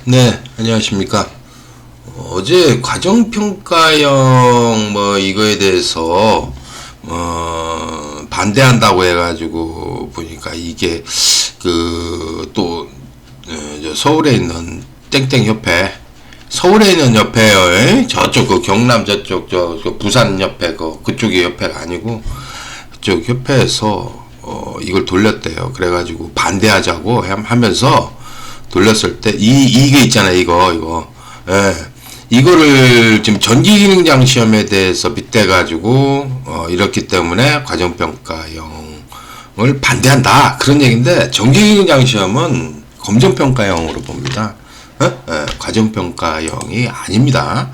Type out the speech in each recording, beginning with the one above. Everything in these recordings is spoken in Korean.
네, 안녕하십니까. 어제 과정평가형 이거에 대해서 반대한다고 해가지고 보니까 이게 또 서울에 있는 땡땡 협회, 서울에 있는 협회요. 저쪽 경남 저쪽 부산 협회 그쪽이 협회가 아니고 그쪽 협회에서 이걸 돌렸대요. 그래가지고 반대하자고 하면서 돌렸을 때 이게 있잖아요. 이거 이거를 지금 전기기능장 시험에 대해서 빗대가지고 이렇기 때문에 과정평가형을 반대한다 그런 얘기인데, 전기기능장 시험은 검정평가형으로 봅니다. 과정평가형이 아닙니다.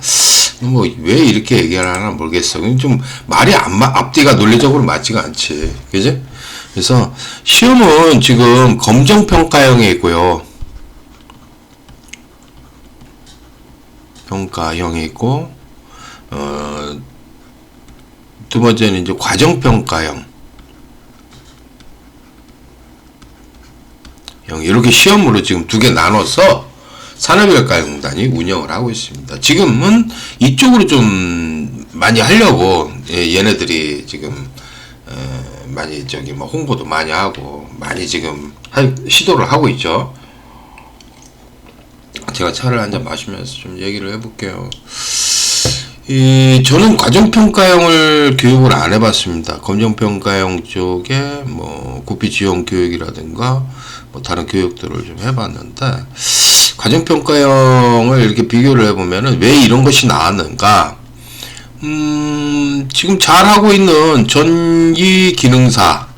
왜 이렇게 얘기를 하나 모르겠어. 좀 말이 앞뒤가 논리적으로 맞지가 않지, 그지? 그래서 시험은 지금 검정평가형에 있고요, 평가형이 있고, 두 번째는 이제 과정평가형. 이렇게 시험으로 지금 두 개 나눠서 산업인력가공단이 운영을 하고 있습니다. 지금은 이쪽으로 좀 많이 하려고 얘네들이 지금 많이 홍보도 많이 하고 많이 지금 시도를 하고 있죠. 제가 차를 한잔 마시면서 좀 얘기를 해볼게요. 저는 과정평가형을 교육을 안 해봤습니다. 검정평가형 쪽에 구피 지원 교육이라든가 다른 교육들을 좀 해봤는데, 과정평가형을 이렇게 비교를 해보면은 왜 이런 것이 나왔는가? 지금 잘하고 있는 전기기능사와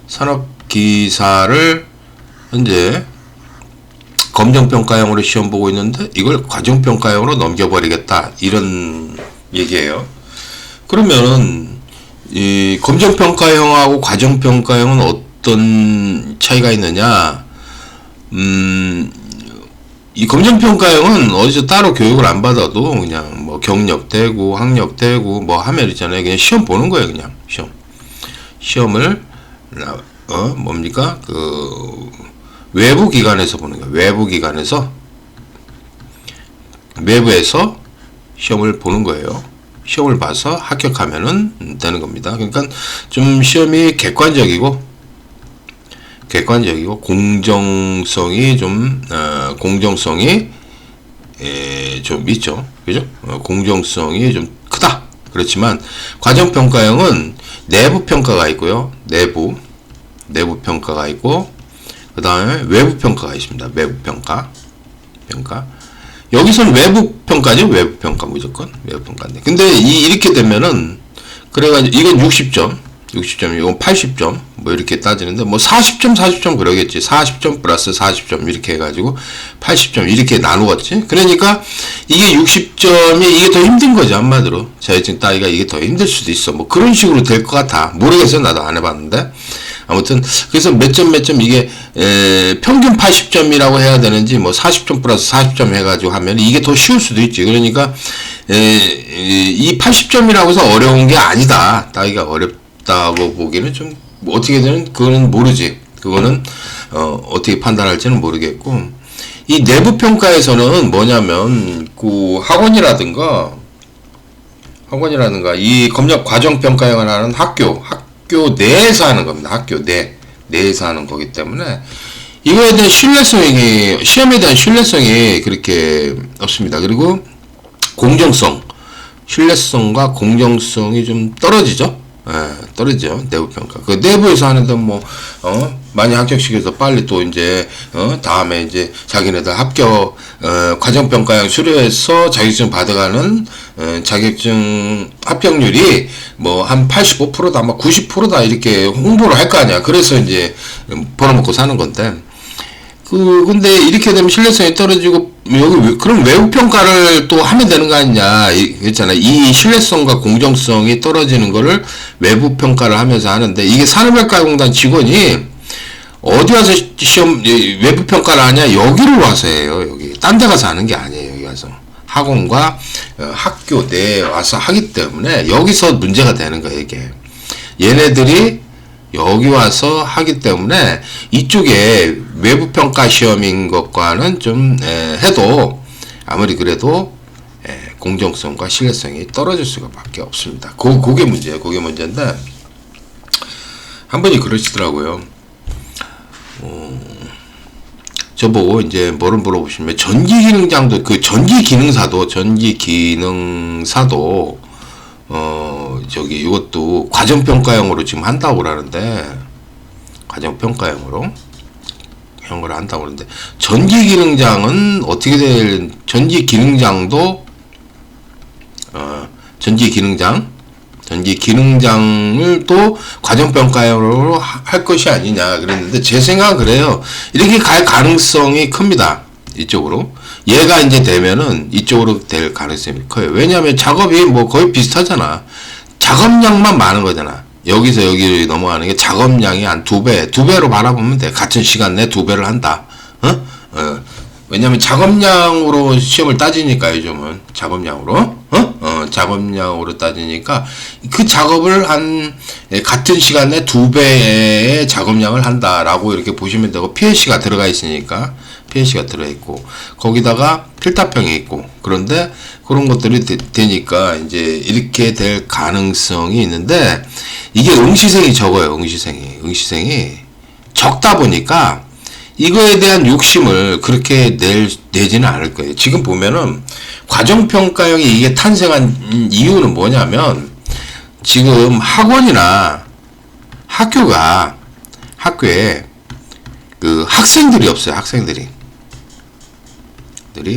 산업기사를 현재 검정평가형으로 시험 보고 있는데 이걸 과정평가형으로 넘겨버리겠다, 이런 얘기예요. 그러면은 이 검정평가형하고 과정평가형은 어떤 차이가 있느냐? 이 검정평가형은 어디서 따로 교육을 안 받아도 그냥 경력되고 학력되고 하면 있잖아요. 그냥 시험 보는 거예요. 그냥 시험을 외부 기관에서 보는 거예요. 외부에서 시험을 보는 거예요. 시험을 봐서 합격하면은 되는 겁니다. 그러니까 좀 시험이 객관적이고 공정성이 좀 있죠. 그죠? 공정성이 좀 크다. 그렇지만 과정평가형은 내부 평가가 있고요. 내부 평가가 있고, 그 다음에 외부 평가가 있습니다. 외부 평가. 여기서는 외부 평가죠. 외부 평가 무조건 외부 평가인데. 근데 이렇게 되면은, 그래가지고 이건 60점, 이건 80점 이렇게 따지는데 40점 그러겠지. 40점 플러스 40점 이렇게 해가지고 80점 이렇게 나누었지. 그러니까 이게 60점이 이게 더 힘든 거죠. 한마디로 자격증 따기가 이게 더 힘들 수도 있어. 그런 식으로 될 것 같아. 모르겠어요. 나도 안 해봤는데. 아무튼 그래서 몇 점 이게 평균 80점이라고 해야 되는지 40점 플러스 40점 해가지고 하면 이게 더 쉬울 수도 있지. 그러니까 이 80점이라고 해서 어려운 게 아니다. 따기가 어렵다고 보기는 좀 어떻게 되는 그거는 모르지. 그거는 어떻게 판단할지는 모르겠고, 이 내부 평가에서는 뭐냐면 학원이라든가 이 검정 과정 평가형을 하는 학교 내에서 하는 겁니다. 학교 내에서 하는 거기 때문에 이거에 대한 시험에 대한 신뢰성이 그렇게 없습니다. 그리고 신뢰성과 공정성이 좀 떨어지죠. 떨어지죠. 내부 평가. 그 내부에서 하는데 많이 합격시켜서 빨리 또 이제 다음에 이제 자기네들 과정 평가형 수료해서 자격증 받아가는 자격증 합격률이 한 85%다, 90%다 이렇게 홍보를 할 거 아니야. 그래서 이제 벌어먹고 사는 건데. 근데 이렇게 되면 신뢰성이 떨어지고, 그럼 외부 평가를 또 하면 되는 거 아니냐. 그렇잖아. 이 신뢰성과 공정성이 떨어지는 거를 외부 평가를 하면서 하는데, 이게 산업인력가공단 직원이 어디 와서 외부 평가를 하냐? 여기로 와서 해요. 여기. 딴 데 가서 하는 게 아니에요. 여기 와서. 학원과 학교 내에 와서 하기 때문에 여기서 문제가 되는 거예요, 이게. 얘네들이 여기 와서 하기 때문에 이쪽에 외부 평가 시험인 것과는 좀 해도 아무리 그래도 공정성과 신뢰성이 떨어질 수밖에 없습니다. 그게 문제예요. 그게 문제인데 한 분이 그러시더라고요. 저보고 이제 뭐를 물어보시면 전기기능장도 전기기능사도 이것도 과정평가형으로 지금 한다고 그러는데 과정평가형으로 한다고 그러는데 전기기능장은 어떻게 전기기능장도 전기기능장을 또 과정평가형으로 할 것이 아니냐 그랬는데 제 생각은 그래요. 이렇게 갈 가능성이 큽니다. 이쪽으로. 얘가 이제 되면은 이쪽으로 될 가능성이 커요. 왜냐하면 작업이 뭐 거의 비슷하잖아. 작업량만 많은 거잖아. 여기서 여기로 넘어가는 게 작업량이 한 2배로 바라보면 돼. 같은 시간 내에 2배를 한다. 왜냐면 작업량으로 시험을 따지니까 요즘은 작업량으로 작업량으로 따지니까 그 작업을 같은 시간에 2배의 작업량을 한다라고 이렇게 보시면 되고 PLC가 들어가 있으니까 PLC가 들어있고 거기다가 필타평이 있고 그런데 그런 것들이 되니까 이제 이렇게 될 가능성이 있는데 이게 응시생이 적어요. 응시생이 적다 보니까 이거에 대한 욕심을 그렇게 내지는 않을 거예요. 지금 보면은 과정평가형이 이게 탄생한 이유는 뭐냐면 지금 학원이나 학교에 그 학생들이 없어요. 학생들이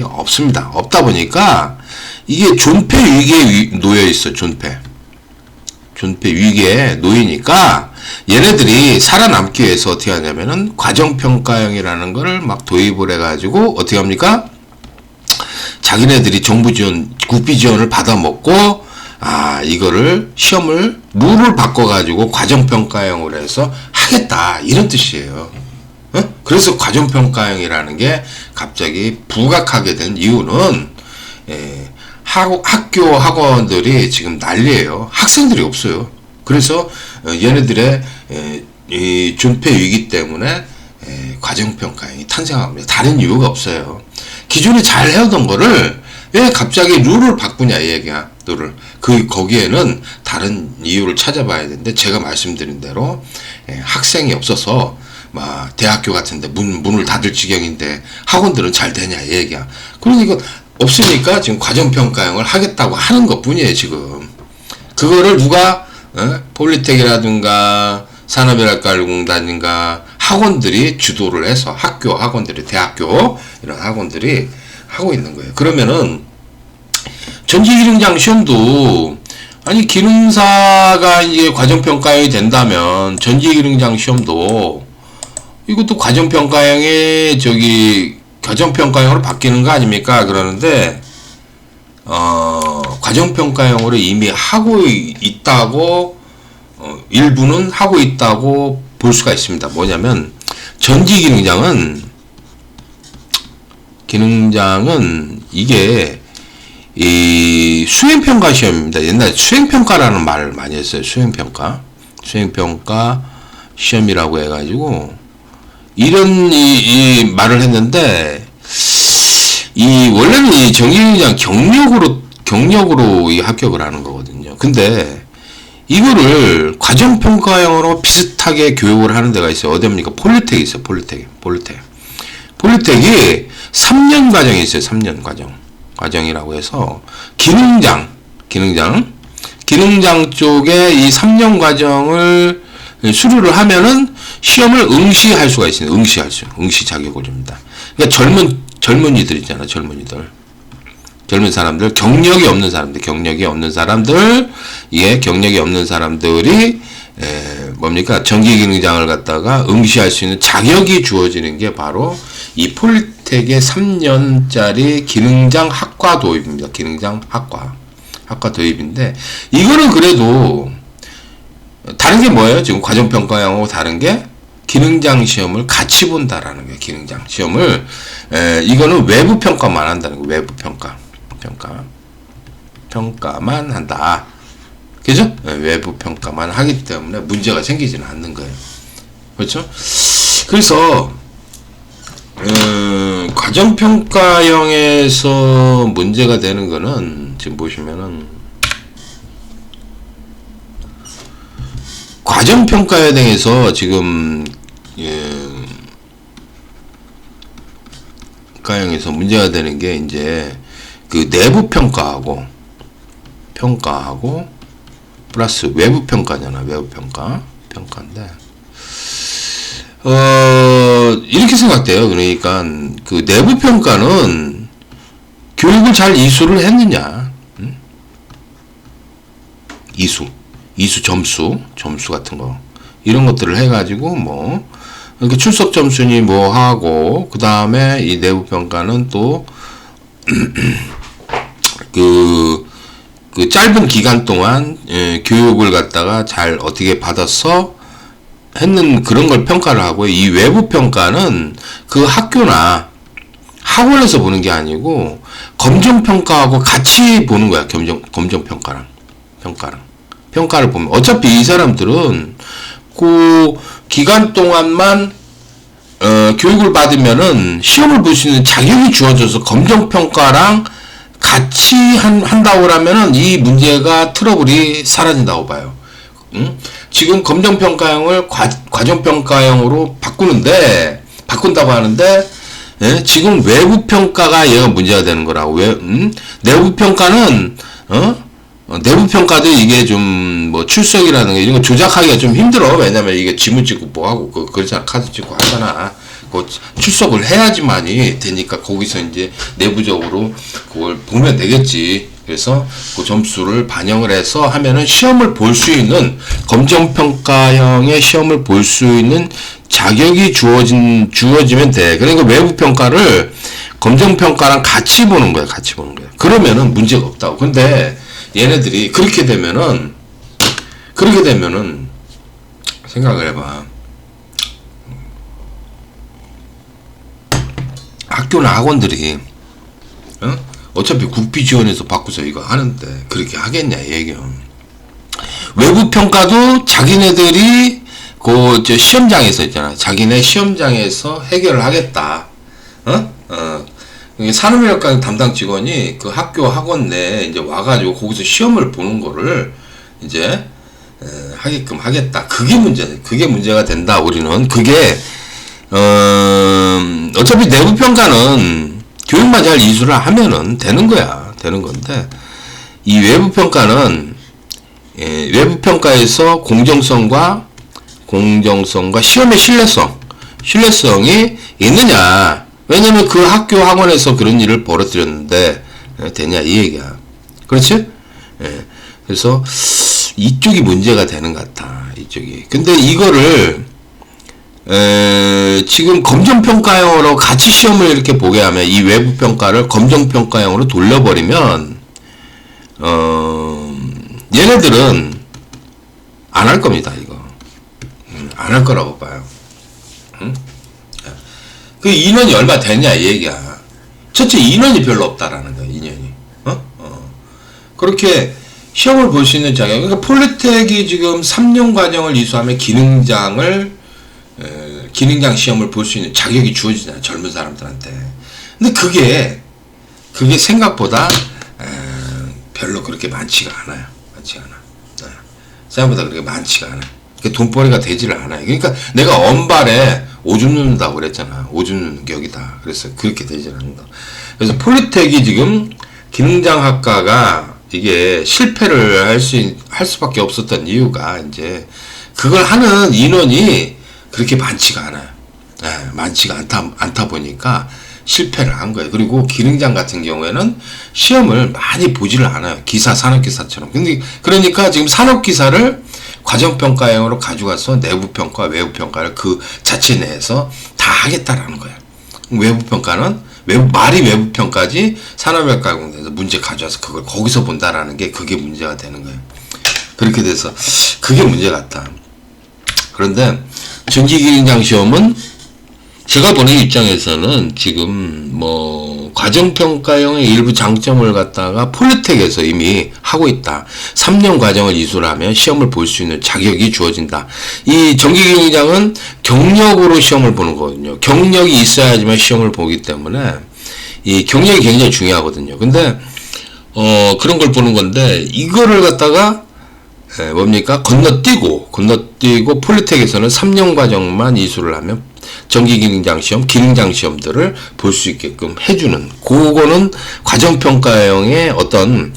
없습니다. 없다 보니까 이게 존폐 위기에 놓여 있어. 존폐 위기에 놓이니까 얘네들이 살아남기 위해서 어떻게 하냐면은 과정평가형이라는 거를 막 도입을 해가지고 어떻게 합니까? 자기네들이 정부 지원, 국비 지원을 받아먹고 이거를 시험을 룰을 바꿔가지고 과정평가형으로 해서 하겠다 이런 뜻이에요. 그래서 과정평가형이라는 게 갑자기 부각하게 된 이유는 학교 학원들이 지금 난리예요. 학생들이 없어요. 그래서 얘네들의 이 존폐 위기 때문에 과정평가형이 탄생합니다. 다른 이유가 없어요. 기존에 잘 해오던 거를 왜 갑자기 룰을 바꾸냐 이 얘기야. 룰을. 거기에는 다른 이유를 찾아봐야 되는데 제가 말씀드린 대로 학생이 없어서 막 대학교 같은데 문을 닫을 지경인데 학원들은 잘 되냐 이 얘기야. 그러니까 없으니까 지금 과정평가형을 하겠다고 하는 것 뿐이에요. 지금 그거를 누가 폴리텍이라든가 산업인학과공단인가 학원들이 주도를 해서 학원들이 대학교 이런 학원들이 하고 있는 거예요. 그러면은 전기기능장 시험도 기능사가 이제 과정평가형이 된다면 전기기능장 시험도 이것도 과정평가형의 과정평가형으로 바뀌는 거 아닙니까? 그러는데 과정평가형으로 이미 하고 있다고 일부는 하고 있다고 볼 수가 있습니다. 뭐냐면 전기기능장은 이게 이 수행평가 시험입니다. 옛날에 수행평가라는 말을 많이 했어요. 수행평가 시험이라고 해가지고 이런 이 말을 했는데 원래는 이 전기기능장 경력으로 이 합격을 하는 거거든요. 근데 이거를 과정평가형으로 비슷하게 교육을 하는 데가 있어요. 어디입니까? 폴리텍이 있어요. 폴리텍이 3년 과정이 있어요. 3년 과정이라고 해서 기능장 쪽에 이 3년 과정을 수료를 하면은 시험을 응시할 수가 있습니다. 응시 자격을 줍니다. 그러니까 젊은이들 있잖아. 젊은 사람들, 경력이 없는 사람들이 전기기능장을 갖다가 응시할 수 있는 자격이 주어지는 게 바로 이 폴리텍의 3년짜리 기능장 학과 도입입니다. 기능장 학과 도입인데 이거는 그래도 다른 게 뭐예요? 지금 과정평가형하고 다른 게 기능장 시험을 같이 본다라는 거예요. 기능장 시험을 이거는 외부 평가만 한다는 거예요. 외부 평가만 한다. 그죠? 외부 평가만 하기 때문에 문제가 생기지는 않는 거예요. 그렇죠? 그래서 과정평가형에서 문제가 되는 거는 지금 보시면은 과정평가에 대해서 지금 평가형에서 문제가 되는 게 이제 그 내부 평가하고 플러스 외부 평가잖아. 외부 평가인데 이렇게 생각돼요. 그러니까 그 내부 평가는 교육을 잘 이수를 했느냐, 응? 이수 점수 같은 거 이런 것들을 해가지고 뭐 이렇게 출석 점수니 뭐 하고 그 다음에 이 내부 평가는 또 그 짧은 기간 동안 교육을 갖다가 잘 어떻게 받아서 했는 그런 걸 평가를 하고, 이 외부 평가는 그 학교나 학원에서 보는 게 아니고 검정 평가하고 같이 보는 거야. 검정 평가를 보면 어차피 이 사람들은 그 기간 동안만 교육을 받으면은 시험을 볼 수 있는 자격이 주어져서 검정 평가랑 같이 한다고 하면은 이 문제가 트러블이 사라진다고 봐요. 응? 지금 검정평가형을 과정평가형으로 바꾼다고 하는데, 지금 외부평가가 얘가 문제가 되는 거라고. 내부평가는, 내부평가도 이게 좀 뭐 출석이라는 게 이런 거 조작하기가 좀 힘들어. 왜냐면 이게 지문 찍고 뭐하고, 그렇잖아. 카드 찍고 하잖아. 그 출석을 해야지만이 되니까 거기서 이제 내부적으로 그걸 보면 되겠지. 그래서 그 점수를 반영을 해서 하면은 시험을 볼 수 있는, 검정평가형의 시험을 볼 수 있는 자격이 주어지면 돼. 그러니까 외부평가를 검정평가랑 같이 보는 거야. 그러면은 문제가 없다고. 근데 얘네들이 그렇게 되면은 생각을 해봐. 학교나 학원들이 어차피 국비 지원해서 바꾸서 이거 하는데 그렇게 하겠냐 얘기야. 외부 평가도 자기네들이 그 시험장에서 있잖아. 자기네 시험장에서 해결을 하겠다. 산업인력과 담당 직원이 그 학교 학원 내에 이제 와가지고 거기서 시험을 보는 거를 이제 하게끔 하겠다. 그게 문제가 된다. 우리는 그게 어차피 내부 평가는 교육만 잘 이수를 하면은 되는 건데, 이 외부 평가는 외부 평가에서 공정성과 시험의 신뢰성이 있느냐. 왜냐면 그 학교 학원에서 그런 일을 벌어들였는데 되냐 이 얘기야. 그렇지? 그래서 이쪽이 문제가 되는 것 같아. 이쪽이. 근데 이거를 지금 검정평가형으로 같이 시험을 이렇게 보게 하면, 이 외부평가를 검정평가형으로 돌려버리면, 얘네들은 안 할 겁니다, 이거. 안 할 거라고 봐요. 응? 그 인원이 얼마 되냐, 이 얘기야. 첫째, 인원이 별로 없다라는 거야, 인원이. 그렇게 시험을 볼 수 있는 자격. 그러니까 폴리텍이 지금 3년 과정을 이수하면 기능장 시험을 볼 수 있는 자격이 주어지잖아요, 젊은 사람들한테. 근데 그게 생각보다 별로 그렇게 많지가 않아요. 생각보다 그렇게 많지가 않아요. 돈벌이가 되지를 않아요. 그러니까 내가 언발에 오줌 누는다고 그랬잖아. 오줌 누는 격이다. 그래서 그렇게 되지를 않는다. 그래서 폴리텍이 지금 기능장학과가 이게 실패를 할 수밖에 없었던 이유가, 이제 그걸 하는 인원이 그렇게 많지가 않아요. 많지가 않다 보니까 실패를 한 거예요. 그리고 기능장 같은 경우에는 시험을 많이 보지를 않아요. 산업기사처럼. 근데 그러니까 지금 산업기사를 과정평가형으로 가져가서 내부평가, 외부평가를 그 자체 내에서 다 하겠다라는 거예요. 외부평가는 말이 외부평가지, 산업인력가공대에서 문제 가져와서 그걸 거기서 본다라는 게 그게 문제가 되는 거예요. 그렇게 돼서 그게 문제 같다. 그런데 전기기능장 시험은 제가 보는 입장에서는 지금 뭐 과정평가형의 일부 장점을 갖다가 폴리텍에서 이미 하고 있다. 3년 과정을 이수를 하면 시험을 볼 수 있는 자격이 주어진다. 이 전기기능장은 경력으로 시험을 보는 거거든요. 경력이 있어야지만 시험을 보기 때문에 이 경력이 굉장히 중요하거든요. 근데 그런 걸 보는 건데 이거를 갖다가 뭡니까? 건너뛰고 폴리텍에서는 3년 과정만 이수를 하면 전기기능장 시험, 기능장 시험들을 볼 수 있게끔 해주는, 그거는 과정평가형의 어떤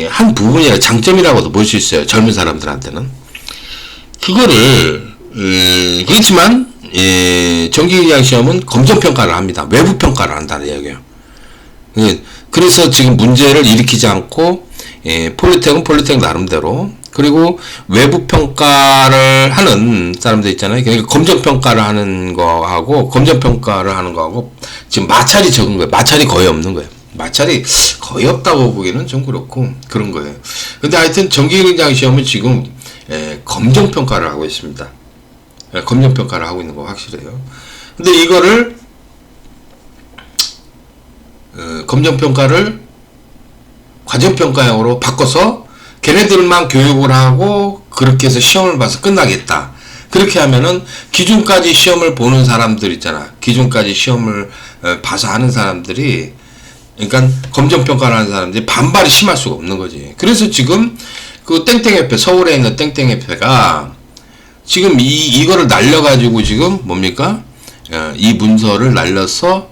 한 부분이라 장점이라고도 볼 수 있어요. 젊은 사람들한테는. 그거를 그렇지만 전기기능장 시험은 검정평가를 합니다. 외부평가를 한다는 이야기예요. 그래서 지금 문제를 일으키지 않고 폴리텍은 폴리텍 나름대로, 그리고 외부 평가를 하는 사람들 있잖아요. 그러니까 검정 평가를 하는 거하고 검정 평가를 하는 거하고 지금 마찰이 적은 거예요. 마찰이 거의 없는 거예요. 마찰이 거의 없다고 보기는 좀 그렇고 그런 거예요. 근데 하여튼 전기기능장 시험은 지금 검정 평가를 하고 있습니다. 검정 평가를 하고 있는 거 확실해요. 근데 이거를 검정 평가를 과정 평가형으로 바꿔서 걔네들만 교육을 하고 그렇게 해서 시험을 봐서 끝나겠다. 그렇게 하면은 기준까지 시험을 보는 사람들 있잖아. 기준까지 시험을 봐서 하는 사람들이, 그러니까 검정평가를 하는 사람들이 반발이 심할 수가 없는 거지. 그래서 지금 그 땡땡협회, 서울에 있는 땡땡협회가 지금 이거를 날려가지고 지금 뭡니까? 이 문서를 날려서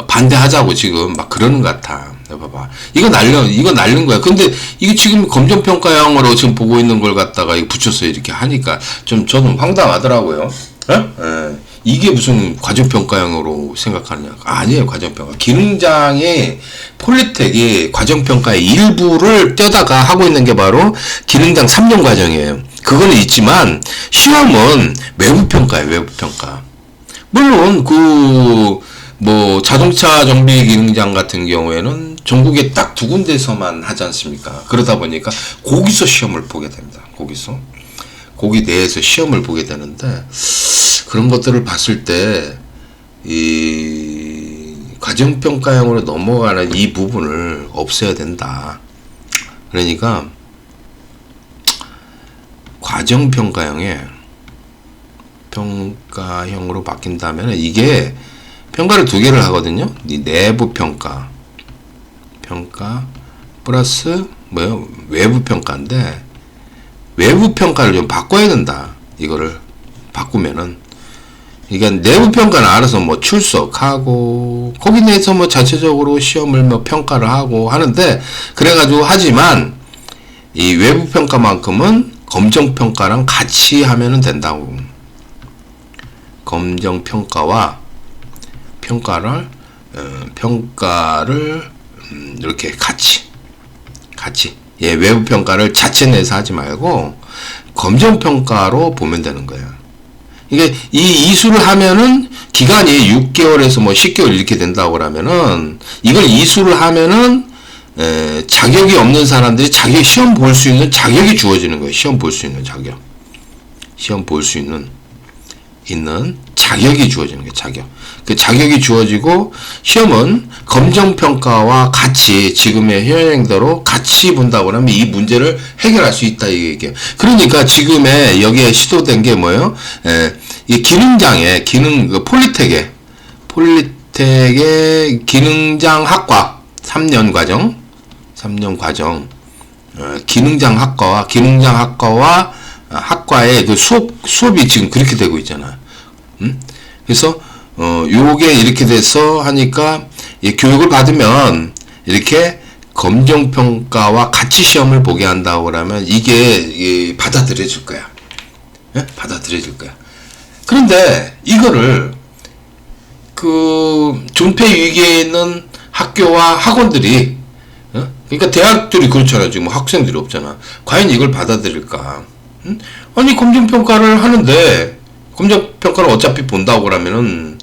반대하자고 지금 막 그러는 것 같아. 봐봐. 이거 날린 거야. 근데 이게 지금 검정평가형으로 지금 보고 있는 걸 갖다가 이거 붙여서 이렇게 하니까 좀 저는 황당하더라고요. 이게 무슨 과정평가형으로 생각하느냐. 아니에요, 과정평가. 기능장의 폴리텍이 과정평가의 일부를 떼다가 하고 있는 게 바로 기능장 3년 과정이에요. 그거는 있지만, 시험은 외부평가예요, 외부평가. 물론, 자동차 정비 기능장 같은 경우에는 전국에 딱 2군데서만 하지 않습니까? 그러다 보니까 거기서 시험을 보게 됩니다. 거기 내에서 시험을 보게 되는데, 그런 것들을 봤을 때, 이 과정평가형으로 넘어가는 이 부분을 없애야 된다. 그러니까, 평가형으로 바뀐다면 이게 평가를 2개를 하거든요. 내부 평가 플러스 외부 평가인데, 외부 평가를 좀 바꿔야 된다. 이거를 바꾸면은, 그러니까 내부 평가는 알아서 출석하고 거기 내에서 자체적으로 시험을 평가를 하고 하는데, 그래가지고 하지만 이 외부 평가만큼은 검정 평가랑 같이 하면은 된다고. 검정 평가와 평가를 이렇게 같이 외부 평가를 자체 내서 하지 말고 검정 평가로 보면 되는 거예요. 이게 이 이수를 하면은 기간이 6개월에서 10개월 이렇게 된다고 그러면은, 이걸 이수를 하면은 자격이 없는 사람들이 시험 볼 수 있는 자격이 주어지는 거예요. 시험 볼 수 있는 자격. 시험 볼 수 있는 자격이 주어지는 거예요. 자격. 그 자격이 주어지고, 시험은 검정평가와 같이 지금의 현행대로 같이 본다고 하면 이 문제를 해결할 수 있다, 이 얘기예요. 그러니까 지금의 여기에 시도된 게 뭐예요? 이 기능장의 폴리텍의 기능장 학과 3년 과정, 기능장 학과와 학과의 그 수업이 지금 그렇게 되고 있잖아. 그래서, 요게 이렇게 돼서 하니까, 교육을 받으면, 이렇게 검정평가와 같이 시험을 보게 한다고 그러면, 이게, 받아들여질 거야. 받아들여질 거야. 그런데, 이거를, 존폐 위기에 있는 학교와 학원들이, 그러니까 대학들이 그렇잖아. 지금 학생들이 없잖아. 과연 이걸 받아들일까? 아니, 검정평가를 하는데, 검정평가를 어차피 본다고 그러면은,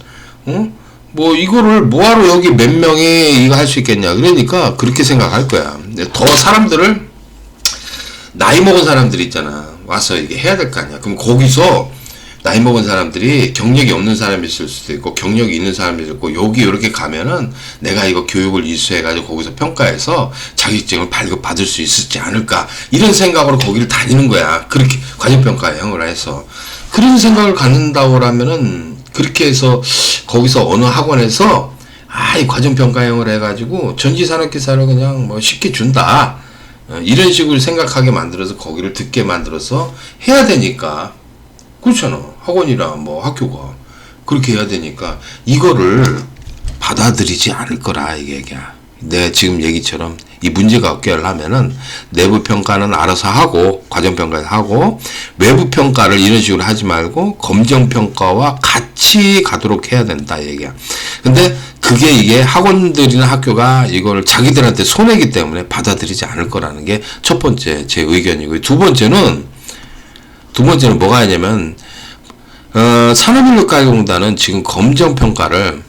이거를 뭐하러 여기 몇 명이 이거 할 수 있겠냐. 그러니까, 그렇게 생각할 거야. 더 사람들을, 나이 먹은 사람들이 있잖아. 와서 이게 해야 될 거 아니야. 그럼 거기서, 나이 먹은 사람들이 경력이 없는 사람이 있을 수도 있고 경력이 있는 사람이 있고 여기 이렇게 가면은 내가 이거 교육을 이수해가지고 거기서 평가해서 자격증을 발급받을 수 있을지 않을까 이런 생각으로 거기를 다니는 거야. 그렇게 과정평가형을 해서 그런 생각을 갖는다고 하면은 그렇게 해서 거기서 어느 학원에서 이 과정평가형을 해가지고 전지산업기사를 그냥 뭐 쉽게 준다 이런 식으로 생각하게 만들어서 거기를 듣게 만들어서 해야 되니까 그렇잖아. 학원이나 뭐 학교가 그렇게 해야 되니까 이거를 받아들이지 않을 거라 이게야. 내 지금 얘기처럼 이 문제가 없게 하려면은 내부 평가는 알아서 하고 과정 평가를 하고 외부 평가를 이런 식으로 하지 말고 검정 평가와 같이 가도록 해야 된다 얘기야. 근데 그게 이게 학원들이나 학교가 이걸 자기들한테 손해기 때문에 받아들이지 않을 거라는 게 첫 번째 제 의견이고요. 두 번째는 뭐가 하냐면 산업인력가공단은 지금 검정평가를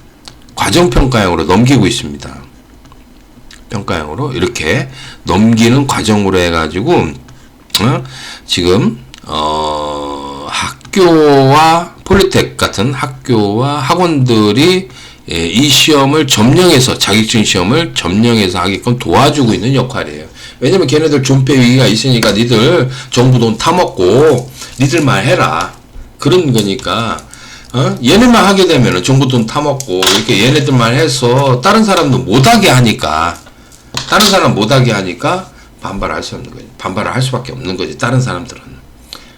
과정평가형으로 넘기고 있습니다. 평가형으로 이렇게 넘기는 과정으로 해가지고 지금 학교와 폴리텍 같은 학교와 학원들이 이 시험을 점령해서 자격증 시험을 점령해서 하게끔 도와주고 있는 역할이에요. 왜냐면 걔네들 존폐 위기가 있으니까 니들 정부 돈 타먹고 니들만 해라 그런 거니까 얘네만 하게 되면은 정부 돈 타먹고 이렇게 얘네들만 해서 다른 사람도 못하게 하니까 반발할 수 없는 거지. 반발을 할 수밖에 없는 거지. 다른 사람들은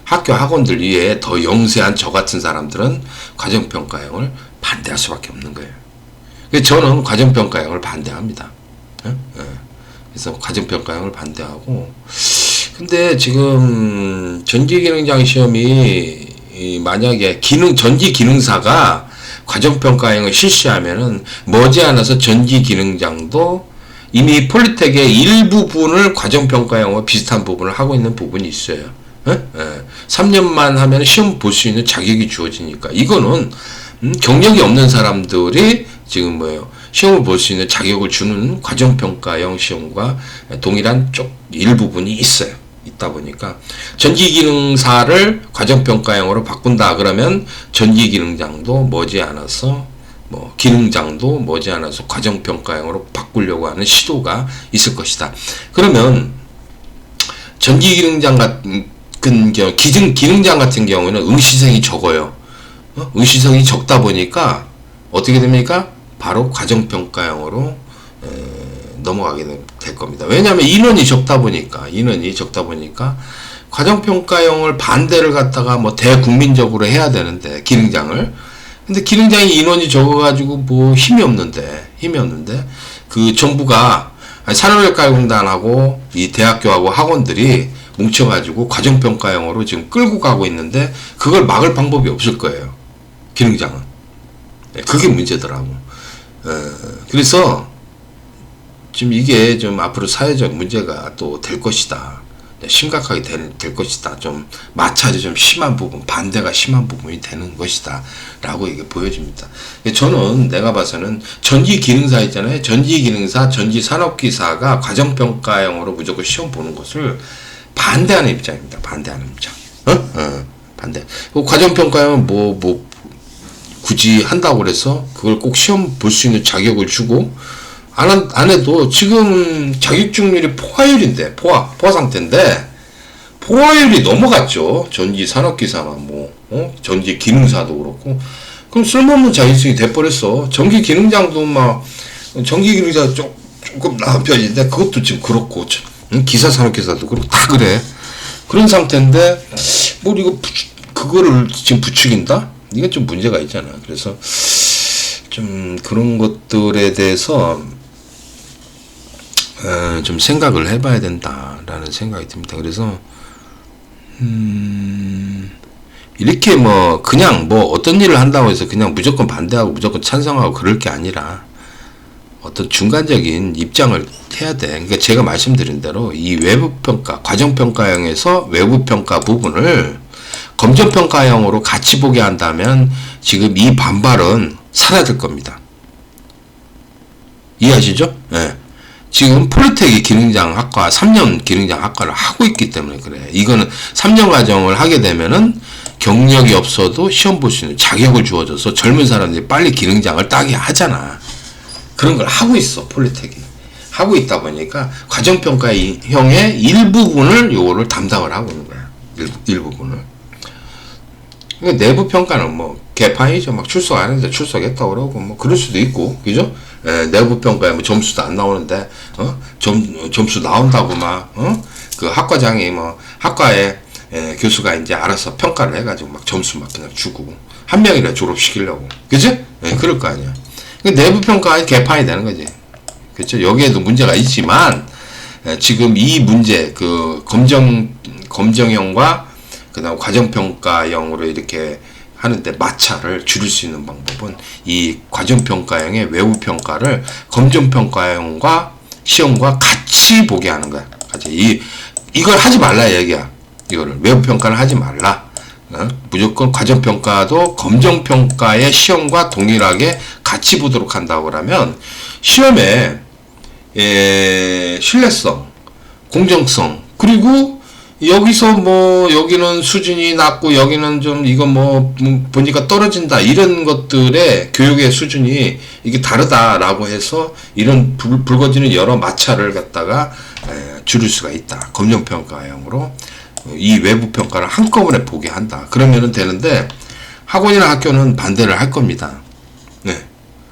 학교 학원들 위에 더 영세한 저 같은 사람들은 과정평가형을 반대할 수밖에 없는 거예요. 그래서 저는 과정평가형을 반대합니다. 그래서 과정평가형을 반대하고 근데 지금 전기기능장 시험이 만약에 전기기능사가 과정평가형을 실시하면은 머지않아서 전기기능장도 이미 폴리텍의 일부분을 과정평가형과 비슷한 부분을 하고 있는 부분이 있어요. 3년만 하면 시험 볼 수 있는 자격이 주어지니까 이거는 경력이 없는 사람들이 지금 시험을 볼 수 있는 자격을 주는 과정평가형 시험과 동일한 일부분이 있다 보니까 전기기능사를 과정평가형으로 바꾼다 그러면 전기기능장도 머지않아서 기능장도 머지않아서 과정평가형으로 바꾸려고 하는 시도가 있을 것이다. 그러면 전기기능장 같은 경우 기능장 같은 경우는 응시생이 적어요. 응시생이 적다 보니까 어떻게 됩니까? 바로 과정평가형으로 넘어가게 될 겁니다. 왜냐하면 인원이 적다 보니까 과정평가형을 반대를 갖다가 대국민적으로 해야 되는데 근데 기능장이 인원이 적어가지고 힘이 없는데 그 정부가 산업인력가공단하고 이 대학교하고 학원들이 뭉쳐가지고 과정평가형으로 지금 끌고 가고 있는데 그걸 막을 방법이 없을 거예요. 기능장은. 그게 문제더라고. 그래서 지금 이게 좀 앞으로 사회적 문제가 또 될 것이다. 심각하게 될 것이다. 좀 마찰이 좀 심한 부분, 반대가 심한 부분이 되는 것이다. 라고 이게 보여집니다. 저는 내가 봐서는 전기기능사 있잖아요. 전기기능사, 전기산업기사가 과정평가형으로 무조건 시험 보는 것을 반대하는 입장입니다. 반대하는 입장. 반대. 과정평가형은 굳이 한다고 그래서 그걸 꼭 시험 볼 수 있는 자격을 주고 안 해도 지금 자격증률이 포화율인데 포화 상태인데 포화율이 넘어갔죠. 전기 산업기사나 전기 기능사도 그렇고 그럼 쓸모없는 자격증이 돼버렸어. 전기 기능장도 전기 기능자 조금 나은 편인데 그것도 지금 그렇고 기사 산업기사도 그렇고 다 그래. 그런 상태인데 이거 그거를 지금 부추긴다? 이게 좀 문제가 있잖아. 그래서 좀 그런 것들에 대해서 좀 생각을 해봐야 된다라는 생각이 듭니다. 그래서 이렇게 그냥 어떤 일을 한다고 해서 그냥 무조건 반대하고 무조건 찬성하고 그럴 게 아니라 어떤 중간적인 입장을 해야 돼. 그러니까 제가 말씀드린 대로 이 외부평가, 과정평가형에서 외부평가 부분을 검정평가형으로 같이 보게 한다면 지금 이 반발은 사라질 겁니다. 이해하시죠? 네. 지금 폴리텍이 기능장학과 3년 기능장학과를 하고 있기 때문에 그래. 이거는 3년 과정을 하게 되면은 경력이 없어도 시험 볼 수 있는 자격을 주어줘서 젊은 사람들이 빨리 기능장을 따게 하잖아. 그런 걸 하고 있어, 폴리텍이. 하고 있다 보니까 과정평가형의 일부분을 요거를 담당을 하고 있는 거야. 일부분을. 그러니까 내부 평가는 뭐 개판이죠. 막 출석 안 했는데 출석했다고 그러고 뭐 그럴 수도 있고, 그죠? 내부 평가에 뭐 점수도 안 나오는데 점수 나온다고 막 그 학과장이 뭐 학과에 교수가 이제 알아서 평가를 해가지고 막 점수 막 그냥 주고 한 명이라 졸업시키려고, 그지? 그럴 거 아니야. 내부 평가가 개판이 되는 거지. 그렇죠? 여기에도 문제가 있지만 지금 이 문제 그 검정형과 그다음 과정평가형으로 이렇게 하는데 마찰을 줄일 수 있는 방법은 이 과정평가형의 외부평가를 검정평가형과 시험과 같이 보게 하는 거야. 같이 이걸 하지 말라 얘기야. 이거를 외부평가를 하지 말라. 무조건 과정평가도 검정평가의 시험과 동일하게 같이 보도록 한다고 그러면 시험에 신뢰성, 공정성, 그리고 여기서 뭐 여기는 수준이 낮고 여기는 좀 이거 뭐 보니까 떨어진다 이런 것들의 교육의 수준이 이게 다르다라고 해서 이런 불거지는 여러 마찰을 갖다가 줄일 수가 있다. 검정평가형으로 이 외부 평가를 한꺼번에 보게 한다. 그러면은 되는데 학원이나 학교는 반대를 할 겁니다. 네,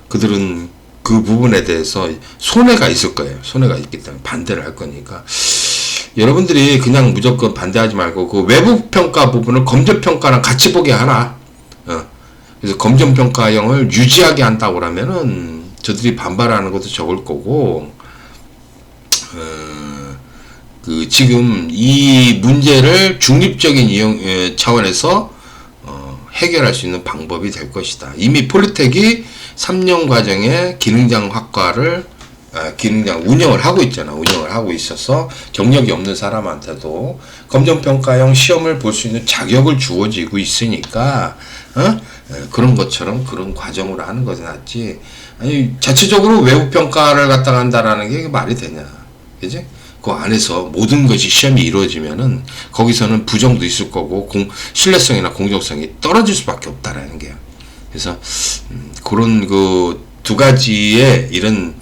그들은 그 부분에 대해서 손해가 있을 거예요. 손해가 있기 때문에 반대를 할 거니까 여러분들이 그냥 무조건 반대하지 말고 그 외부 평가 부분을 검정 평가랑 같이 보게 하라. 그래서 검정 평가형을 유지하게 한다고 그러면은 저들이 반발하는 것도 적을 거고, 그 지금 이 문제를 중립적인 차원에서 해결할 수 있는 방법이 될 것이다. 이미 폴리텍이 3년 과정의 기능장 학과를 기능장 운영을 하고 있잖아. 운영을 하고 있어서 경력이 없는 사람한테도 검정평가형 시험을 볼 수 있는 자격을 주어지고 있으니까 그런 것처럼 그런 과정으로 하는 것이 낫지. 아니 자체적으로 외부평가를 갖다가 한다라는 게 말이 되냐, 그지? 그 안에서 모든 것이 시험이 이루어지면은 거기서는 부정도 있을 거고 신뢰성이나 공정성이 떨어질 수밖에 없다라는 게요. 그래서 그런 그 두 가지의 이런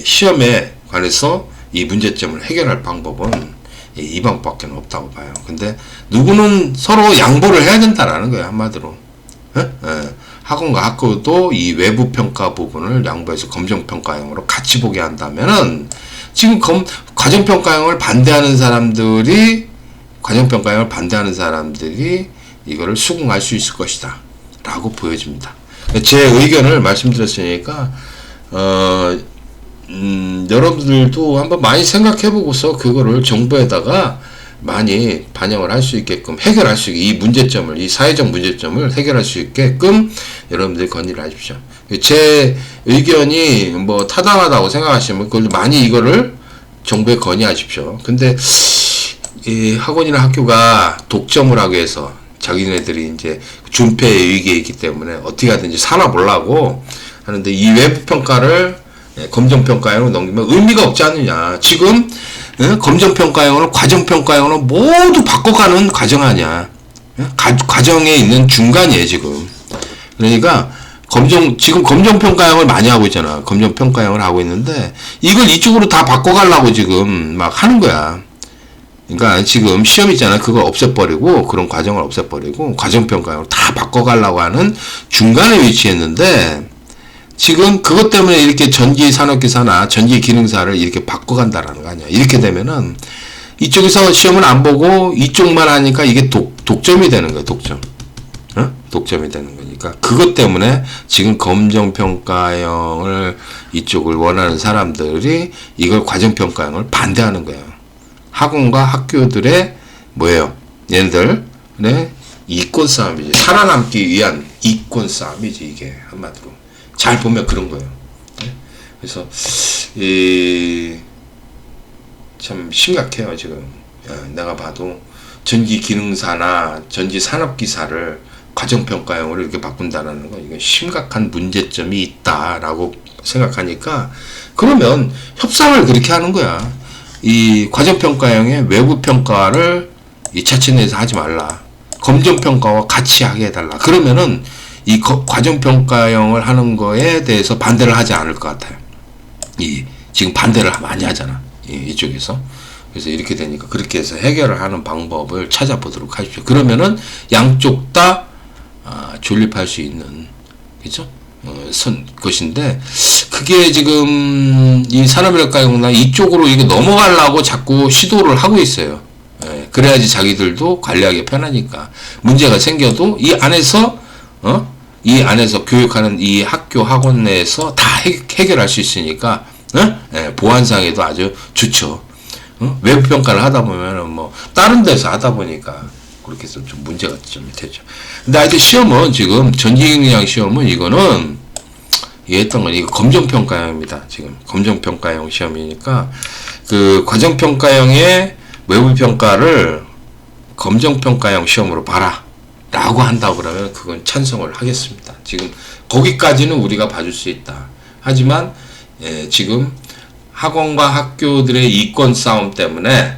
시험에 관해서 이 문제점을 해결할 방법은 이 방법밖에 없다고 봐요. 근데 누구는 서로 양보를 해야 된다라는 거예요, 한마디로. 학원과 학교도 이 외부 평가 부분을 양보해서 검정평가형으로 같이 보게 한다면은 지금 과정평가형을 반대하는 사람들이 이거를 수긍할 수 있을 것이다 라고 보여집니다. 제 의견을 말씀드렸으니까 여러분들도 한번 많이 생각해보고서 그거를 정부에다가 많이 반영을 할 수 있게끔 해결할 수 있게 이 문제점을, 이 사회적 문제점을 해결할 수 있게끔 여러분들이 건의를 하십시오. 제 의견이 뭐 타당하다고 생각하시면 그걸 많이 이거를 정부에 건의하십시오. 근데 이 학원이나 학교가 독점을 하기 위해서 자기네들이 이제 준폐의 위기에 있기 때문에 어떻게 하든지 살아보려고 하는데 이 외부평가를 검정평가형으로 넘기면 의미가 없지 않느냐. 지금 검정평가형으로 과정평가형으로 모두 바꿔가는 과정 아니야. 과정에 있는 중간이에요 지금. 그러니까 지금 검정평가형을 많이 하고 있잖아. 검정평가형을 하고 있는데 이걸 이쪽으로 다 바꿔가려고 지금 막 하는 거야. 그러니까 지금 시험 있잖아. 그거 없애버리고 그런 과정을 없애버리고 과정평가형으로 다 바꿔가려고 하는 중간에 위치했는데 지금 그것 때문에 이렇게 전기산업기사나 전기기능사를 이렇게 바꿔간다라는 거 아니야. 이렇게 되면은 이쪽에서 시험을 안 보고 이쪽만 하니까 이게 독점이 되는 거야. 독점이 되는 거니까 그것 때문에 지금 검정평가형을 이쪽을 원하는 사람들이 이걸 과정평가형을 반대하는 거예요. 학원과 학교들의 뭐예요? 얘네들의 이권 싸움이지. 살아남기 위한 이권 싸움이지 이게 한마디로. 잘 보면 그런 거예요. 그래서 참 심각해요 지금. 내가 봐도 전기기능사나 전기산업기사를 과정평가형으로 이렇게 바꾼다는 건 이건 심각한 문제점이 있다라고 생각하니까 그러면 협상을 그렇게 하는 거야. 이 과정평가형의 외부평가를 이 자체 내에서 하지 말라. 검정평가와 같이 하게 해달라. 그러면은 이 과정평가형을 하는 거에 대해서 반대를 하지 않을 것 같아요. 지금 반대를 많이 하잖아. 이쪽에서. 그래서 이렇게 되니까 그렇게 해서 해결을 하는 방법을 찾아보도록 하십시오. 그러면은 양쪽 다 존립할 수 있는, 그죠? 것인데, 그게 지금 이 산업인력가용나 이쪽으로 이게 넘어가려고 자꾸 시도를 하고 있어요. 그래야지 자기들도 관리하기 편하니까. 문제가 생겨도 이 안에서 교육하는 이 학교 학원 내에서 다 해결할 수 있으니까, 보안상에도 아주 좋죠. 외부 평가를 하다 보면은 뭐 다른 데서 하다 보니까 그렇게 해서 좀 문제가 좀 되죠. 근데 하여튼 시험은 지금 전기능력 시험은 이거는 했던 건 이거 검정평가형입니다. 지금 검정평가형 시험이니까 그 과정평가형의 외부 평가를 검정평가형 시험으로 봐라 라고 한다고 그러면 그건 찬성을 하겠습니다. 지금 거기까지는 우리가 봐줄 수 있다. 하지만 지금 학원과 학교들의 이권 싸움 때문에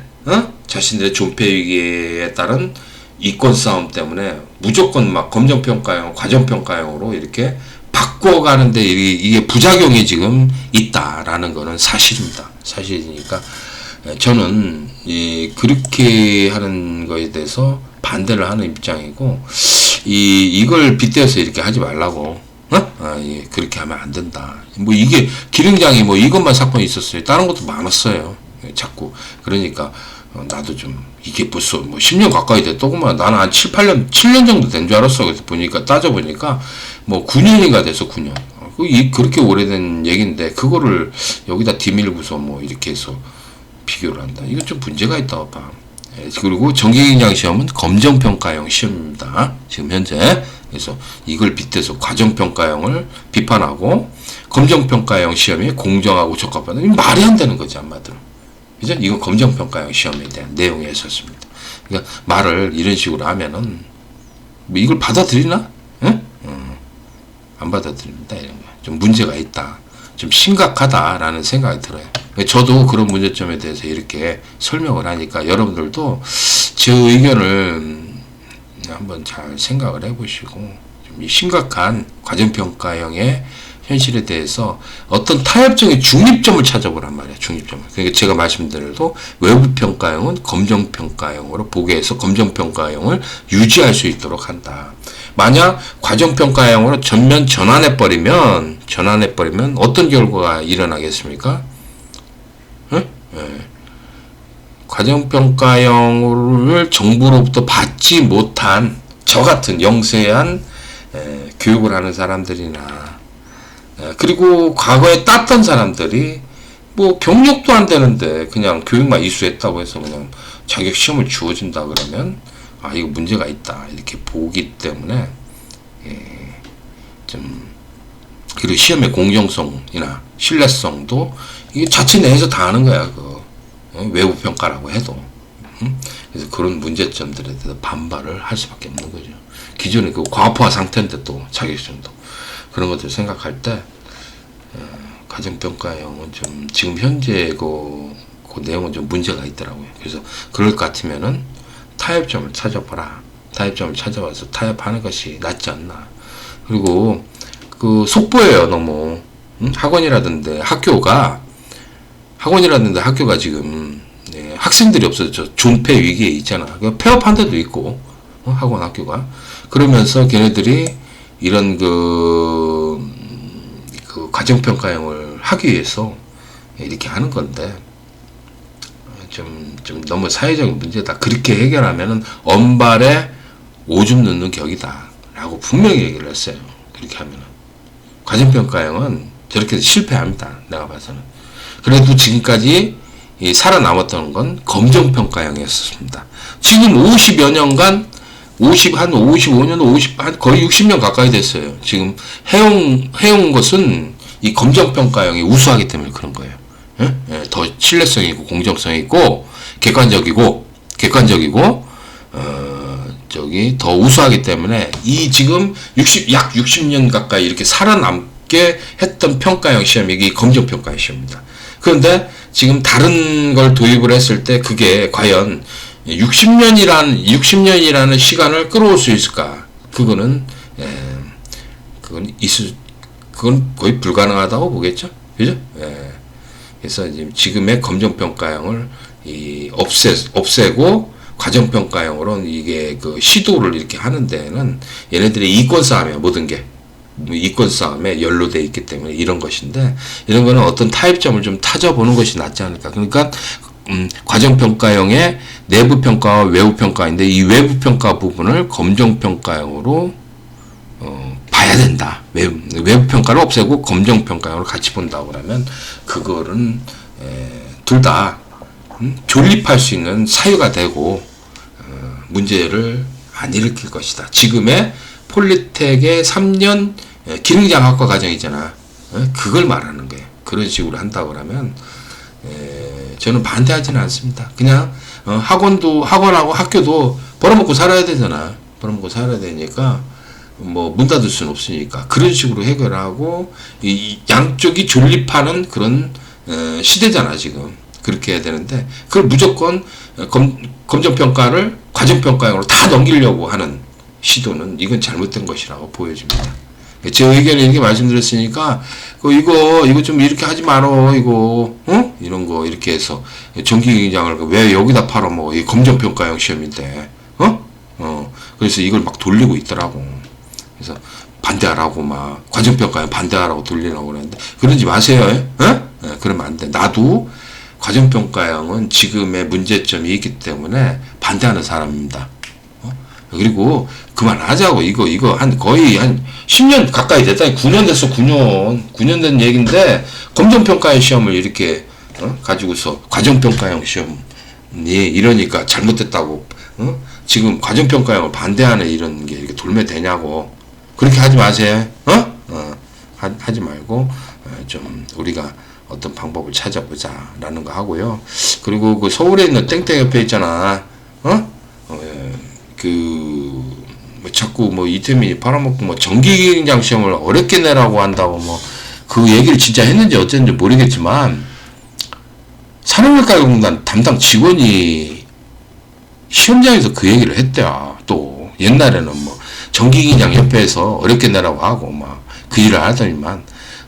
자신들의 존폐 위기에 따른 이권 싸움 때문에 무조건 막 검정평가형, 과정평가형으로 이렇게 바꿔가는데 이게 부작용이 지금 있다라는 거는 사실입니다. 사실이니까 저는 그렇게 하는 거에 대해서 반대를 하는 입장이고 이걸 빗대어서 이렇게 하지 말라고. 그렇게 하면 안 된다. 뭐 이게 기름장이 뭐 이것만 사건이 있었어요. 다른 것도 많았어요. 자꾸. 그러니까 나도 좀 이게 벌써 뭐 10년 가까이 됐더구만. 나는 한 7년 정도 된 줄 알았어. 그래서 보니까 따져보니까 뭐 9년인가 돼서 9년. 그렇게 오래된 얘기인데 그거를 여기다 뒤밀고서 뭐 이렇게 해서 비교를 한다. 이거 좀 문제가 있다고 봐. 그리고 정기경량 시험은 검정평가형 시험입니다. 지금 현재. 그래서 이걸 빗대서 과정평가형을 비판하고 검정평가형 시험이 공정하고 적합하다. 이거 말이 안 되는 거지, 한마디로. 그죠? 이건 검정평가형 시험에 대한 내용이었습니다. 그러니까 말을 이런 식으로 하면은 뭐 이걸 받아들이나? 응? 안 받아들입니다. 이런 거. 좀 문제가 있다. 좀 심각하다라는 생각이 들어요. 저도 그런 문제점에 대해서 이렇게 설명을 하니까 여러분들도 제 의견을 한번 잘 생각을 해보시고 좀 이 심각한 과정평가형의 현실에 대해서 어떤 타협적인 중립점을 찾아보란 말이에요. 중립점을. 그러니까 제가 말씀드려도 외부평가형은 검정평가형으로 보게 해서 검정평가형을 유지할 수 있도록 한다. 만약 과정평가형으로 전면 전환해버리면 어떤 결과가 일어나겠습니까? 과정평가형을 정부로부터 받지 못한 저 같은 영세한 교육을 하는 사람들이나 그리고 과거에 땄던 사람들이 뭐 경력도 안 되는데 그냥 교육만 이수했다고 해서 그냥 자격 시험을 주어진다 그러면 이거 문제가 있다 이렇게 보기 때문에 좀 그리고 시험의 공정성이나 신뢰성도 이게 자체 내에서 다 하는 거야. 외부 평가라고 해도. 그래서 그런 문제점들에 대해서 반발을 할 수밖에 없는 거죠. 기존에 그 과부하 상태인데 또 자격시험도 그런 것들 생각할 때 과정평가형은 좀 지금 현재 그 내용은 좀 문제가 있더라고요. 그래서 그럴 것 같으면은 타협점을 찾아봐라. 타협점을 찾아와서 타협하는 것이 낫지 않나. 그리고 그 속보예요, 너무. 학원이라든지 학교가 지금 학생들이 없어져 존폐 위기에 있잖아. 폐업한 데도 있고 학원 학교가 그러면서 걔네들이 이런 그 과정평가형을 하기 위해서 이렇게 하는 건데 좀 너무 사회적인 문제다. 그렇게 해결하면은 언발에 오줌 넣는 격이다. 라고 분명히 얘기를 했어요. 그렇게 하면은 과정평가형은 저렇게 해서 실패합니다. 내가 봐서는. 그래도 지금까지 살아남았던 건 검정평가형이었습니다. 지금 50여 년간, 한 55년, 거의 60년 가까이 됐어요. 지금 해온 것은 이 검정평가형이 우수하기 때문에 그런 거예요. 더 신뢰성이 있고, 공정성이 있고, 객관적이고, 더 우수하기 때문에 이 지금 약 60년 가까이 이렇게 살아남게 했던 평가형 시험이 이 검정평가형 시험입니다. 그런데 지금 다른 걸 도입을 했을 때 그게 과연 60년이라는 시간을 끌어올 수 있을까? 그건 거의 불가능하다고 보겠죠? 그죠? 그래서 지금의 검정평가형을 없애고 과정평가형으로 이게 그 시도를 이렇게 하는 데는 얘네들의 이권 싸움이야, 모든 게. 이권 싸움에 연루되어 있기 때문에 이런 것인데, 이런 거는 어떤 타협점을 좀 타져보는 것이 낫지 않을까. 그러니까, 과정평가형의 내부평가와 외부평가인데, 이 외부평가 부분을 검정평가형으로, 봐야 된다. 외부평가를 없애고 검정평가형으로 같이 본다고 그러면, 그거는, 둘 다, 존립할 수 있는 사유가 되고, 문제를 안 일으킬 것이다. 지금의 폴리텍의 3년 기능장학과 과정이잖아. 그걸 말하는 거예요. 그런 식으로 한다고 그러면, 저는 반대하지는 않습니다. 그냥, 학원하고 학교도 벌어먹고 살아야 되잖아. 벌어먹고 살아야 되니까, 문 닫을 수는 없으니까. 그런 식으로 해결하고, 이 양쪽이 존립하는 그런, 시대잖아, 지금. 그렇게 해야 되는데, 그걸 무조건, 검정평가를 과정평가형으로 다 넘기려고 하는 시도는 이건 잘못된 것이라고 보여집니다. 제 의견을 이렇게 말씀드렸으니까, 이거 좀 이렇게 하지 말어, 이거, 이런 거 이렇게 해서, 정기기장을 왜 여기다 팔아먹어? 이 검정평가형 시험인데, 그래서 이걸 막 돌리고 있더라고. 그래서 반대하라고 막, 과정평가형 반대하라고 돌리라고 그러는데, 그러지 마세요, 그러면 안 돼. 나도 과정평가형은 지금의 문제점이 있기 때문에 반대하는 사람입니다. 그리고 그만하자고. 이거 거의 한 10년 가까이 됐다. 9년 됐어. 9년 된 얘기인데, 검정평가형 시험을 이렇게 가지고서 과정평가형 시험이 이러니까 잘못됐다고, 지금 과정평가형을 반대하는 이런 게 이렇게 돌면 되냐고. 그렇게 하지 마세요. 하지 말고 좀 우리가 어떤 방법을 찾아보자 라는 거 하고요. 그리고 그 서울에 있는 땡땡 옆에 있잖아. 자꾸 이태민이 팔아먹고 정기기장 시험을 어렵게 내라고 한다고 그 얘기를 진짜 했는지 어쨌는지 모르겠지만, 산업일가공단 담당 직원이 시험장에서 그 얘기를 했대요. 또 옛날에는 정기기장 협회에서 어렵게 내라고 하고 그 일을 하더니만,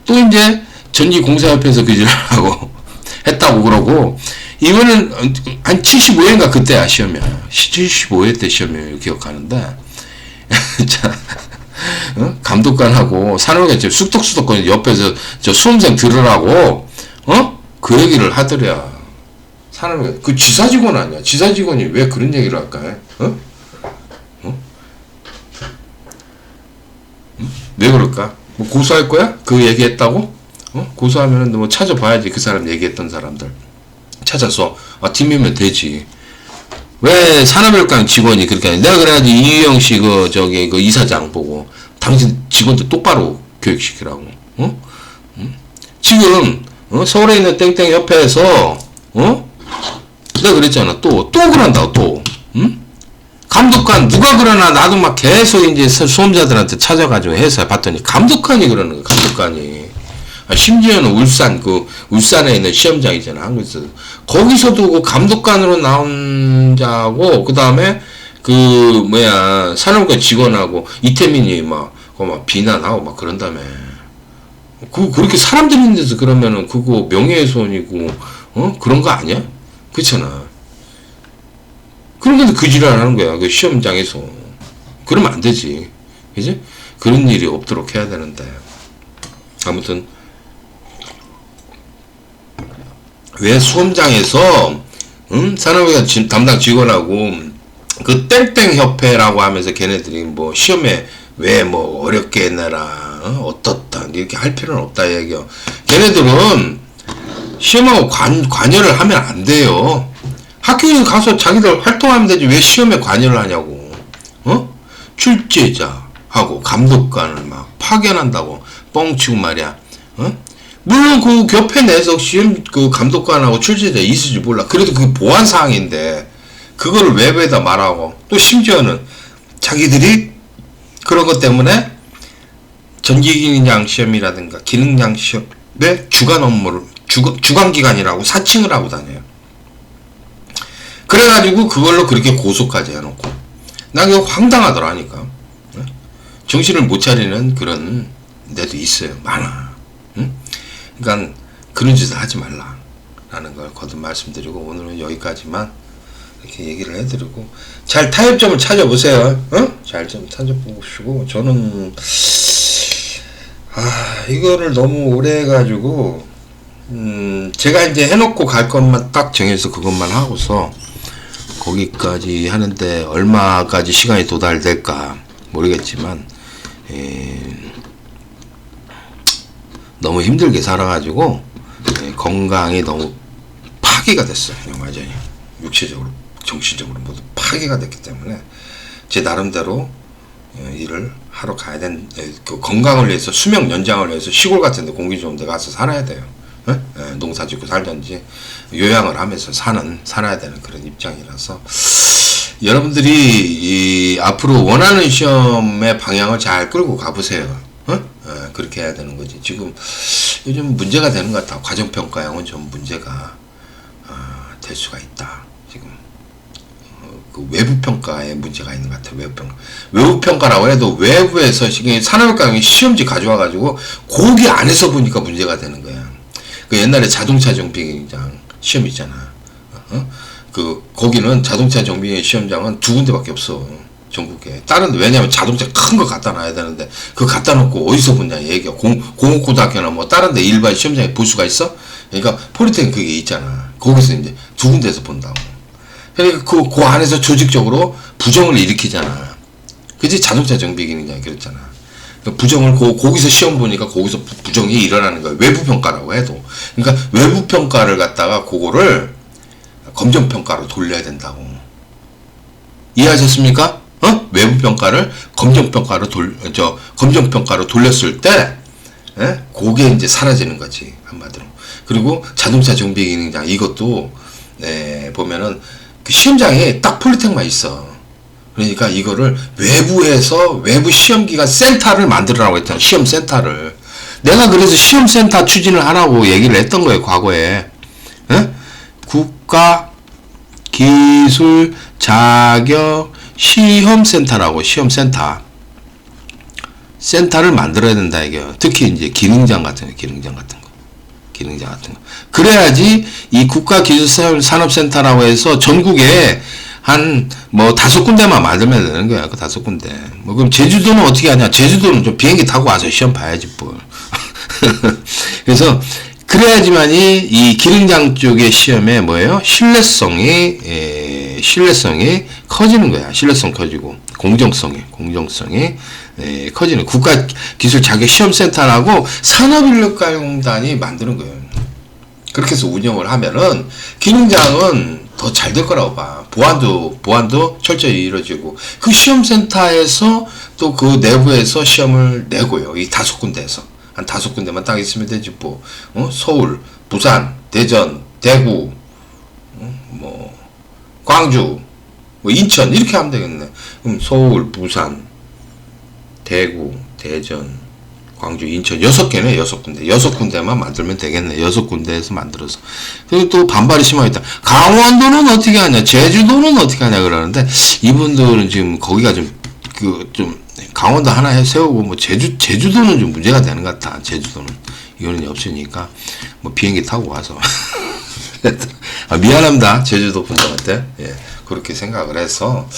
또 이제 전기공사협회에서 그 일을 하고 했다고 그러고, 이거는 한 75회인가 그때야 시험이야. 75회 때 시험이에요. 기억하는데. 자, 감독관하고 산업가 지금 쑥덕쑥덕 옆에서 저 수험생 들으라고, 그 얘기를 하더랴. 산업가, 그 지사 직원 아니야. 지사 직원이 왜 그런 얘기를 할까? 왜 그럴까? 고소할 거야? 그 얘기했다고? 고소하면은 찾아봐야지. 그 사람 얘기했던 사람들. 찾아서, 팀이면 되지. 왜 산업일관 직원이 그렇게 하냐. 내가 그래가지고 이유영 씨 그 이사장 보고, 당신 직원들 똑바로 교육시키라고. 지금, 서울에 있는 땡땡 협회에서, 내가 그랬잖아. 또 그런다고, 또. 감독관, 누가 그러나, 나도 막 계속 이제 수험자들한테 찾아가지고 해서 봤더니, 감독관이 그러는 거야, 감독관이. 심지어는 울산에 있는 시험장이잖아, 한국에서. 거기서도 그 감독관으로 나온 자고, 그 다음에, 산업관 직원하고, 이태민이 비난하고 막 그런다며. 그렇게 사람들 있는 데서 그러면은, 그거 명예훼손이고, 그런 거 아니야? 그렇잖아. 그런 건데 그 지랄 하는 거야, 그 시험장에서. 그러면 안 되지. 그지? 그런 일이 없도록 해야 되는데. 아무튼, 왜 수험장에서 산업위가 담당 직원하고 그 땡땡 협회라고 하면서 걔네들이 시험에 왜 어렵게 내라 어떻다 이렇게 할 필요는 없다 얘기요. 걔네들은 시험하고 관여를 하면 안 돼요. 학교에 가서 자기들 활동하면 되지 왜 시험에 관여를 하냐고. 출제자하고 감독관을 막 파견한다고 뻥치고 말이야. 물론 그 협회 내에서 시험 감독관하고 출제자 있을지 몰라. 그래도 그 보안 사항인데 그거를 외부에다 말하고, 또 심지어는 자기들이 그런 것 때문에 전기기장 시험이라든가 기능장 시험의 주간 업무를 주간 기간이라고 사칭을 하고 다녀요. 그래가지고 그걸로 그렇게 고소까지 해놓고. 나 이거 황당하더라니까. 정신을 못 차리는 그런 데도 있어요. 많아. 응? 그러니까 그런 짓을 하지 말라. 라는 걸 거듭 말씀드리고, 오늘은 여기까지만 이렇게 얘기를 해드리고, 잘 타협점을 찾아보세요. 잘 좀 찾아보시고, 저는, 이거를 너무 오래 해가지고, 제가 이제 해놓고 갈 것만 딱 정해서 그것만 하고서, 거기까지 하는데 얼마까지 시간이 도달될까 모르겠지만, 너무 힘들게 살아가지고, 건강이 너무 파괴가 됐어요. 그냥 완전히. 육체적으로, 정신적으로 모두 파괴가 됐기 때문에, 제 나름대로 일을 하러 가야 그 건강을 위해서, 수명 연장을 위해서 시골 같은 데 공기 좋은 데 가서 살아야 돼요. 농사 짓고 살든지 요양을 하면서 살아야 되는 그런 입장이라서, 여러분들이 앞으로 원하는 시험의 방향을 잘 끌고 가보세요. 그렇게 해야 되는 거지. 지금 요즘 문제가 되는 것 같아. 과정평가형은 좀 문제가 될 수가 있다. 지금 그 외부평가에 문제가 있는 것 같아. 외부평가라고 해도 외부에서 산업학과형 시험지 가져와가지고 거기 안에서 보니까 문제가 되는 거야. 그 옛날에 자동차 정비장 시험 있잖아. 거기는 자동차 정비 시험장은 2군데밖에 없어. 전국에. 다른, 왜냐면 자동차 큰 거 갖다 놔야 되는데, 그거 갖다 놓고 어디서 보냐, 얘기야. 공업고등학교나 뭐 다른 데 일반 시험장에 볼 수가 있어? 그러니까, 폴리텍 그게 있잖아. 거기서 이제 2군데에서 본다고. 그러니까 그 안에서 조직적으로 부정을 일으키잖아. 그치? 자동차 정비기능장이 그랬잖아. 부정을, 거기서 시험 보니까 거기서 부정이 일어나는 거야. 외부평가라고 해도. 그러니까, 외부평가를 갖다가 그거를 검정평가로 돌려야 된다고. 이해하셨습니까? 외부평가를 검정평가로 돌렸을 때, 그게 이제 사라지는 거지, 한마디로. 그리고 자동차 정비 기능장, 이것도, 보면은, 그 시험장에 딱 폴리텍만 있어. 그러니까 이거를 외부 시험기관 센터를 만들으라고 했잖아, 시험센터를. 내가 그래서 시험센터 추진을 하라고 얘기를 했던 거예요, 과거에. 국가 기술 자격 시험센터라고, 시험센터. 센터를 만들어야 된다, 이게. 특히 이제 기능장 같은 거. 그래야지 이 국가기술산업센터라고 해서 전국에 한, 5군데만 만들면 되는 거야, 그 5군데. 그럼 제주도는 어떻게 하냐? 제주도는 좀 비행기 타고 와서 시험 봐야지, 뭘. 그래서, 그래야지만이 이 기능장 쪽의 시험에 뭐예요? 신뢰성이 커지는 거야. 신뢰성 커지고, 공정성이 커지는, 국가기술자격시험센터라고 산업인력가용단이 만드는 거예요. 그렇게 해서 운영을 하면은, 기능장은 더 잘 될 거라고 봐. 보안도 철저히 이루어지고, 그 시험센터에서 또 그 내부에서 시험을 내고요. 이 5군데에서. 한 5군데만 딱 있으면 되지, 뭐. 서울, 부산, 대전, 대구, 광주, 인천, 이렇게 하면 되겠네. 그럼 서울, 부산, 대구, 대전, 광주, 인천, 6개네, 6군데. 6군데만 만들면 되겠네. 6군데에서 만들어서. 그리고 또 반발이 심하겠다. 강원도는 어떻게 하냐, 제주도는 어떻게 하냐 그러는데, 이분들은 지금 거기가 강원도 하나 세우고, 제주도는 좀 문제가 되는 것 같아. 제주도는. 이거는 없으니까, 비행기 타고 와서. 미안합니다. 제주도 분들한테. 예, 그렇게 생각을 해서,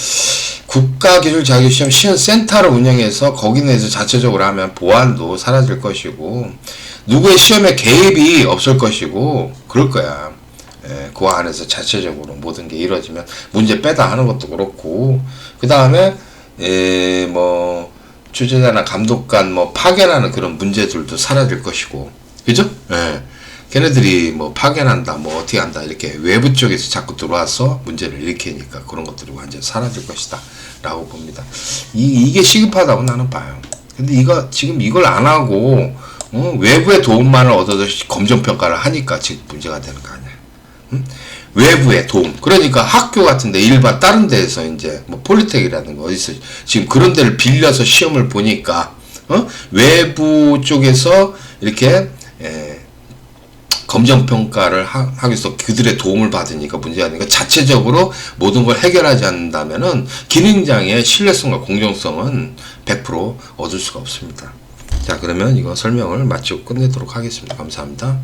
국가기술자격시험 시험센터를 운영해서 거기 내에서 자체적으로 하면 보안도 사라질 것이고, 누구의 시험에 개입이 없을 것이고, 그럴 거야. 예, 그 안에서 자체적으로 모든 게 이루어지면 문제 빼다 하는 것도 그렇고, 그 다음에, 주재자나 감독관 파견하는 그런 문제들도 사라질 것이고, 그죠? 예. 걔네들이 파견한다, 어떻게 한다, 이렇게 외부 쪽에서 자꾸 들어와서 문제를 일으키니까 그런 것들이 완전 사라질 것이다, 라고 봅니다. 이게 시급하다고 나는 봐요. 근데 지금 이걸 안 하고, 외부의 도움만을 얻어서 검정평가를 하니까 지금 문제가 되는 거 아니야. 외부의 도움. 그러니까 학교 같은데, 일반 다른 데에서 이제, 폴리텍이라든가 어디서 지금 그런 데를 빌려서 시험을 보니까, 외부 쪽에서 이렇게, 검정평가를 하기 위해서 그들의 도움을 받으니까 문제가 아니니까 자체적으로 모든 걸 해결하지 않는다면은 기능장의 신뢰성과 공정성은 100% 얻을 수가 없습니다. 자, 그러면 이거 설명을 마치고 끝내도록 하겠습니다. 감사합니다.